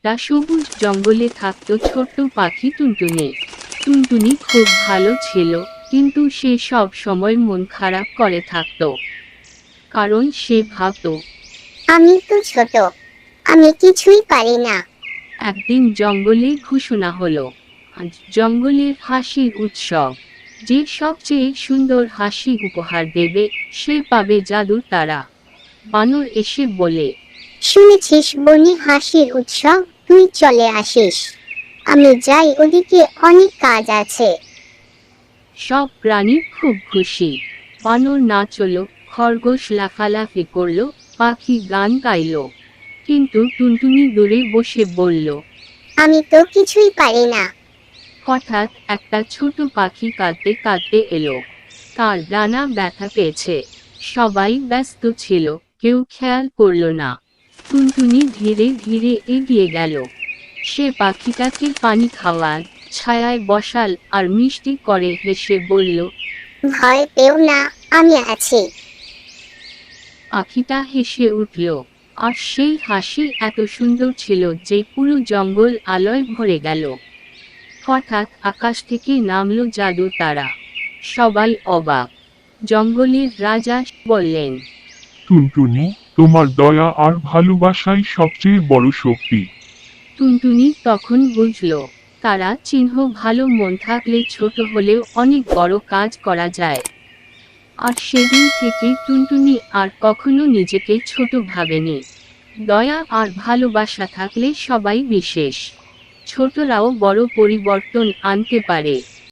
একটা সবুজ জঙ্গলে থাকতো ছোট্ট পাখি টুনটুনি। টুনটুনি খুব ভালো ছিল, কিন্তু সে সব সময় মন খারাপ করে থাকতো। কারণ সে ভাবতো, আমি তো ছোট, আমি কিছুই পারি না। একদিন জঙ্গলে ঘোষণা হলো, আজ জঙ্গলের হাসির উৎসব। যে সবচেয়ে সুন্দর হাসি উপহার দেবে সে পাবে জাদুর তারা। বানর এসে বলে, শুনেছিস বনে হাসির উৎসব? তুই চলে আসিস। আমি যাই, ওদিকে অনেক কাজ আছে। সব প্রাণী খুব খুশি। বানর নাচলো, খরগোশ লাফালাফি করলো, পাখি গান গাইলো। কিন্তু টুনটুনি দূরে বসে বলল। আমি তো কিছুই পারি না। হঠাৎ একটা ছোট পাখি কাঁদতে কাঁদতে এলো। তার ডানা ব্যথা পেয়েছে। সবাই ব্যস্ত ছিল, কেউ খেয়াল করল না। টুনটুনি ধীরে ধীরে এগিয়ে গেল। সে পাখিটাকে পানি খাওয়াল, ছায়ায় বসাল আর মিষ্টি করে হেসে বলল, ভয় পেও না, আমি আছি। পাখিটা হেসে উঠল। আর সেই হাসি এত সুন্দর ছিল যে পুরো জঙ্গল আলোয় ভরে গেল। হঠাৎ আকাশ থেকে নামলো জাদুর তারা। সবাই অবাক। জঙ্গলের রাজা বললেন, টুনটুনি, তোমার দয়া আর ভালোবাসাই সবচেয়ে বড় শক্তি। টুনটুনি তখন বুঝল, তারা চিহ্ন ভালো মন থাকলে ছোট হলেও অনেক বড় কাজ করা যায়। আর সেদিন থেকে টুনটুনি আর কখনো নিজেকে ছোট ভাবেনি। দয়া আর ভালোবাসা থাকলে সবাই বিশেষ। ছোটরাও বড় পরিবর্তন আনতে পারে।